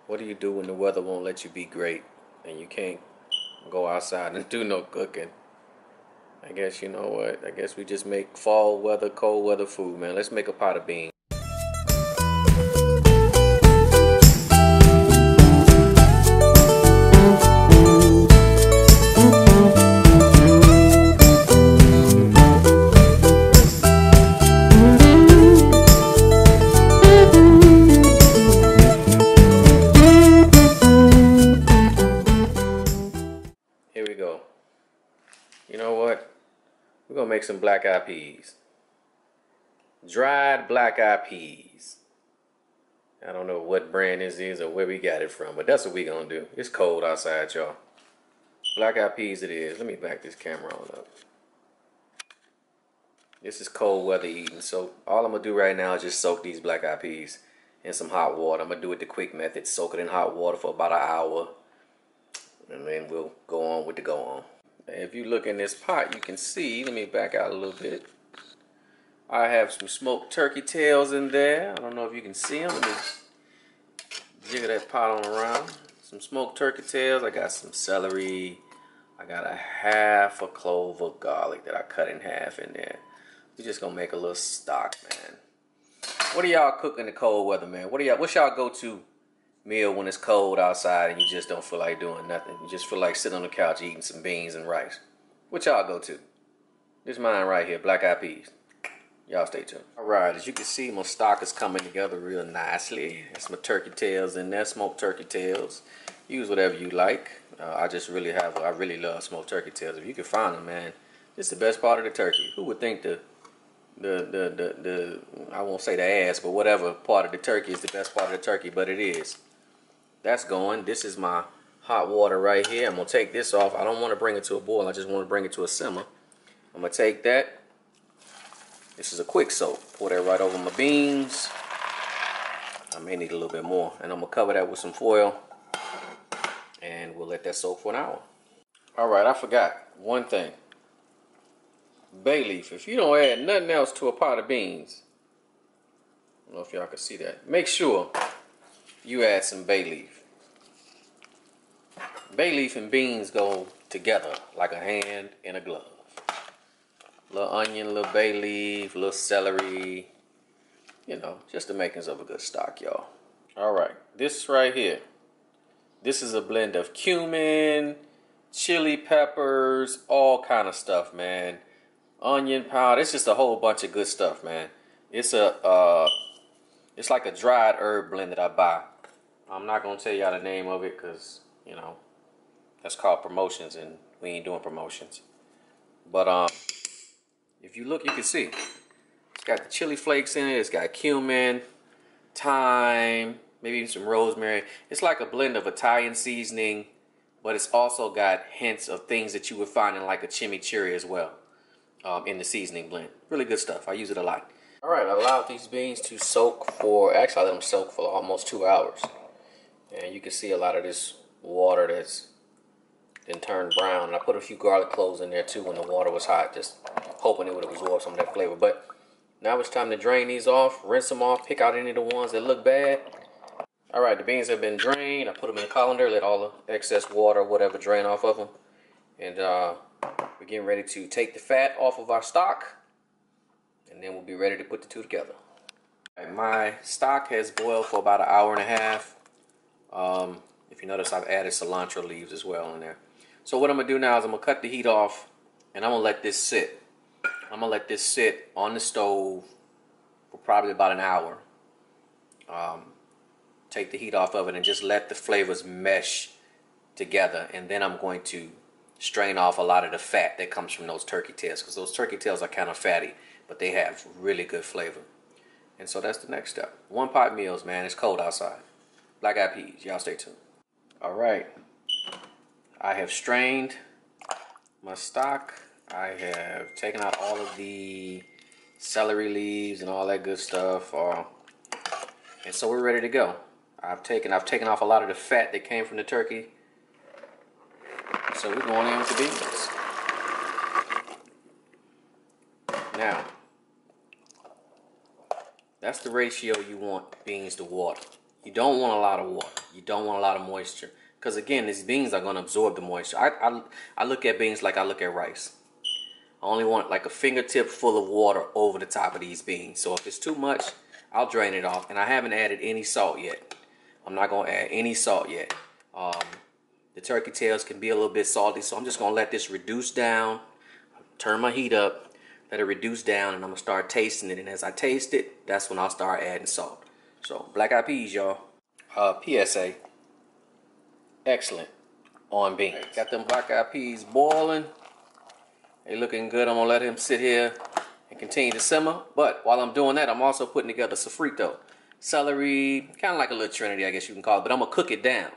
What do you do when the weather won't let you be great and you can't go outside and do no cooking? I guess you know what? I guess we just make fall weather, cold weather food, man. Let's make a pot of beans. Here we go. You know what? We're gonna make some black-eyed peas. Dried black-eyed peas. I don't know what brand this is or where we got it from, but that's what we're gonna do. It's cold outside, y'all. Black-eyed peas it is. Let me back this camera on up. This is cold weather eating, so all I'm gonna do right now is just soak these black-eyed peas in some hot water. I'm gonna do it the quick method. Soak it in hot water for about an hour, and then we'll go on with the go on. If you look in this pot, you can see, let me back out a little bit. I have some smoked turkey tails in there. I don't know if you can see them. Let me jiggle that pot on around. Some smoked turkey tails. I got some celery. I got a half a clove of garlic that I cut in half in there. We're just gonna make a little stock, man. What do y'all cook in the cold weather, man? What's y'all go-to meal when it's cold outside and you just don't feel like doing nothing? You just feel like sitting on the couch eating some beans and rice. What y'all go to? This mine right here, black-eyed peas. Y'all stay tuned. Alright, as you can see, my stock is coming together real nicely. That's my turkey tails in there, smoked turkey tails. Use whatever you like. I really love smoked turkey tails. If you can find them, man, this is the best part of the turkey. Who would think I won't say the ass, but whatever part of the turkey is the best part of the turkey, but it is. That's going. This is my hot water right here. I'm going to take this off. I don't want to bring it to a boil. I just want to bring it to a simmer. I'm going to take that. This is a quick soak. Pour that right over my beans. I may need a little bit more. And I'm going to cover that with some foil. And we'll let that soak for an hour. Alright, I forgot one thing. Bay leaf. If you don't add nothing else to a pot of beans, I don't know if y'all can see that. Make sure you add some bay leaf. Bay leaf and beans go together like a hand in a glove. Little onion, little bay leaf, little celery. You know, just the makings of a good stock, y'all. Alright, this right here. This is a blend of cumin, chili peppers, all kind of stuff, man. Onion powder. It's just a whole bunch of good stuff, man. It's like a dried herb blend that I buy. I'm not gonna tell y'all the name of it because, you know, that's called promotions and we ain't doing promotions. But if you look, you can see it's got the chili flakes in it. It's got cumin, thyme, maybe even some rosemary. It's like a blend of Italian seasoning, but it's also got hints of things that you would find in like a chimichurri as well, in the seasoning blend. Really good stuff. I use it a lot. All right, I allowed these beans to soak for, actually I let them soak for almost 2 hours. And you can see a lot of this water that's then turned brown. And I put a few garlic cloves in there too when the water was hot, just hoping it would absorb some of that flavor. But now it's time to drain these off, rinse them off, pick out any of the ones that look bad. All right, the beans have been drained. I put them in a colander, let all the excess water, whatever, drain off of them. And we're getting ready to take the fat off of our stock. And then we'll be ready to put the two together. All right, my stock has boiled for about an hour and a half. If you notice, I've added cilantro leaves as well in there. So what I'm going to do now is I'm going to cut the heat off. And I'm going to let this sit. I'm going to let this sit on the stove for probably about an hour. Take the heat off of it and just let the flavors mesh together. And then I'm going to strain off a lot of the fat that comes from those turkey tails. Because those turkey tails are kind of fatty, but they have really good flavor. And so that's the next step. One pot meals, man. It's cold outside. Black-eyed peas. Y'all stay tuned. All right. I have strained my stock. I have taken out all of the celery leaves and all that good stuff. And so we're ready to go. I've taken off a lot of the fat that came from the turkey. So we're going in with the beans. Now, that's the ratio you want beans to water. You don't want a lot of water. You don't want a lot of moisture. Because again, these beans are going to absorb the moisture. I look at beans like I look at rice. I only want like a fingertip full of water over the top of these beans. So if it's too much, I'll drain it off. And I haven't added any salt yet. I'm not going to add any salt yet. The turkey tails can be a little bit salty, so I'm just going to let this reduce down. Turn my heat up, let it reduce down, and I'm going to start tasting it. And as I taste it, that's when I'll start adding salt. So, black-eyed peas, y'all. PSA. Excellent on beans. Got them black-eyed peas boiling. They looking good. I'm going to let him sit here and continue to simmer. But while I'm doing that, I'm also putting together sofrito. Celery, kind of like a little trinity, I guess you can call it. But I'm going to cook it down.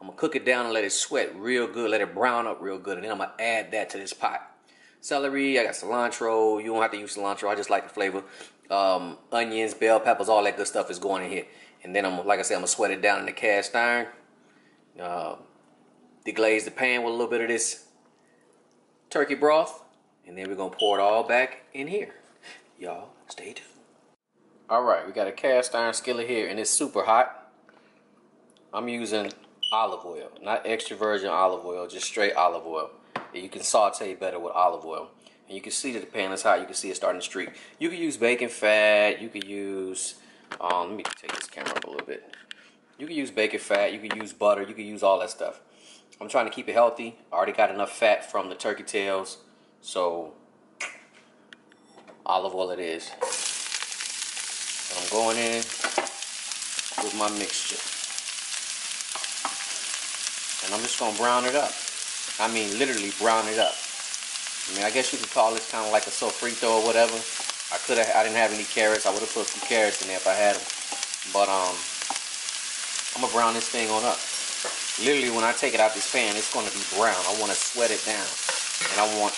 I'm going to cook it down and let it sweat real good. Let it brown up real good. And then I'm going to add that to this pot. Celery, I got cilantro. You don't have to use cilantro. I just like the flavor. Onions, bell peppers, all that good stuff is going in here. And then, like I said, I'm going to sweat it down in the cast iron. Deglaze the pan with a little bit of this turkey broth. And then we're going to pour it all back in here. Y'all, stay tuned. All right, we got a cast iron skillet here, and it's super hot. I'm using olive oil, not extra virgin olive oil, just straight olive oil. You can saute better with olive oil. And you can see that the pan is hot. You can see it starting to streak. You can use bacon fat. You can use, let me take this camera up a little bit. You can use bacon fat. You can use butter. You can use all that stuff. I'm trying to keep it healthy. I already got enough fat from the turkey tails. So, olive oil it is. And I'm going in with my mixture. And I'm just going to brown it up. I mean, literally brown it up. I mean, I guess you could call this kind of like a sofrito or whatever. I didn't have any carrots. I would have put some carrots in there if I had them. But, I'm going to brown this thing on up. Literally, when I take it out this pan, it's going to be brown. I want to sweat it down. And I want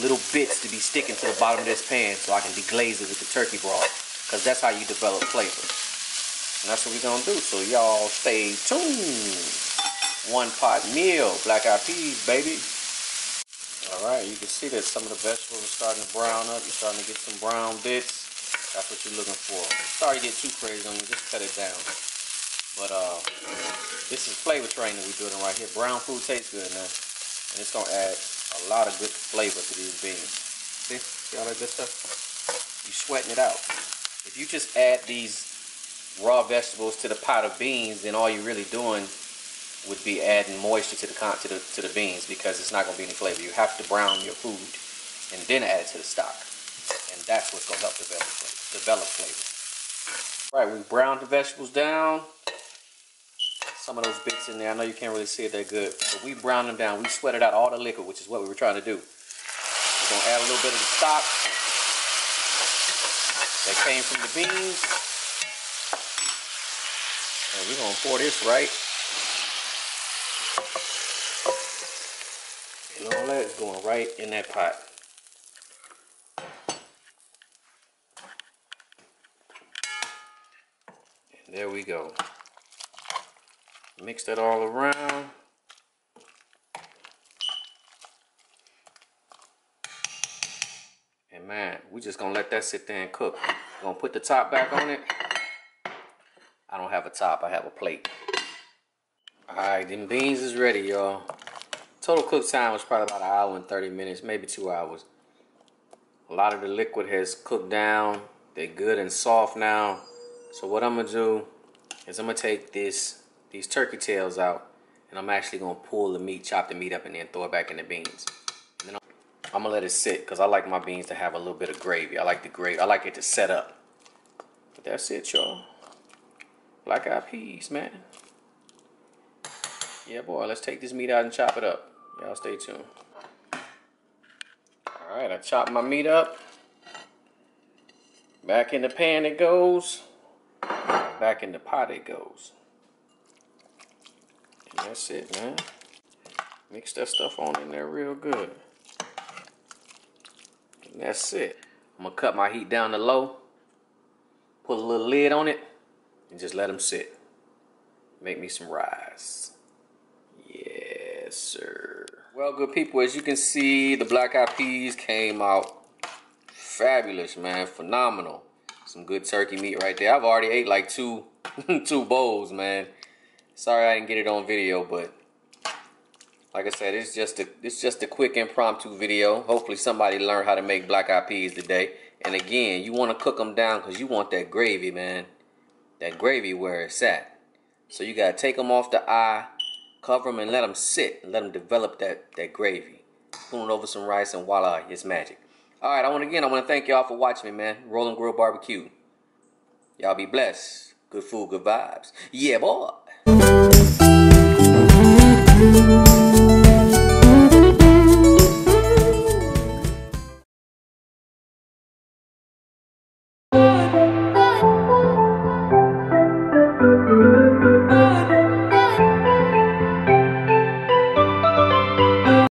little bits to be sticking to the bottom of this pan so I can deglaze it with the turkey broth. Because that's how you develop flavor. And that's what we're going to do. So, y'all stay tuned. One pot meal, black-eyed peas, baby. All right, you can see that some of the vegetables are starting to brown up. You're starting to get some brown bits. That's what you're looking for. Sorry to get too crazy on you, just cut it down. But this is flavor training we're doing right here. Brown food tastes good now. And it's gonna add a lot of good flavor to these beans. See all that good stuff? You're sweating it out. If you just add these raw vegetables to the pot of beans, then all you're really doing would be adding moisture to the beans, because it's not going to be any flavor. You have to brown your food and then add it to the stock, and that's what's going to help develop flavor. All right, we browned the vegetables down. Some of those bits in there, I know you can't really see it that good, but we browned them down. We sweated out all the liquid, which is what we were trying to do. We're going to add a little bit of the stock that came from the beans, and we're going to pour this right. And all that is going right in that pot. And there we go. Mix that all around. And man, we just gonna let that sit there and cook. We're gonna put the top back on it. I don't have a top, I have a plate. Alright, them beans is ready, y'all. Total cook time was probably about 1 hour and 30 minutes, maybe 2 hours. A lot of the liquid has cooked down. They're good and soft now. So what I'm gonna do is I'm gonna take these turkey tails out, and I'm actually gonna pull the meat, chop the meat up, and then throw it back in the beans. And then I'm gonna let it sit, because I like my beans to have a little bit of gravy. I like the gravy. I like it to set up. But that's it, y'all. Black-eyed peas, man. Yeah, boy, let's take this meat out and chop it up. Y'all stay tuned. Alright, I chopped my meat up. Back in the pan it goes. Back in the pot it goes. And that's it, man. Mix that stuff on in there real good. And that's it. I'm going to cut my heat down to low. Put a little lid on it. And just let them sit. Make me some rice. Yes, sir. Well, good people, as you can see, the black-eyed peas came out fabulous, man. Phenomenal. Some good turkey meat right there. I've already ate like two bowls, man. Sorry I didn't get it on video, but like I said, it's just a quick impromptu video. Hopefully somebody learned how to make black-eyed peas today. And again, you want to cook them down because you want that gravy, man. That gravy where it's at. So you got to take them off the eye, cover them, and let them sit. And let them develop that gravy. Spoon over some rice, and voila, it's magic. Alright, I want to thank y'all for watching me, man. Roll and Grill Barbecue. Y'all be blessed. Good food, good vibes. Yeah, boy.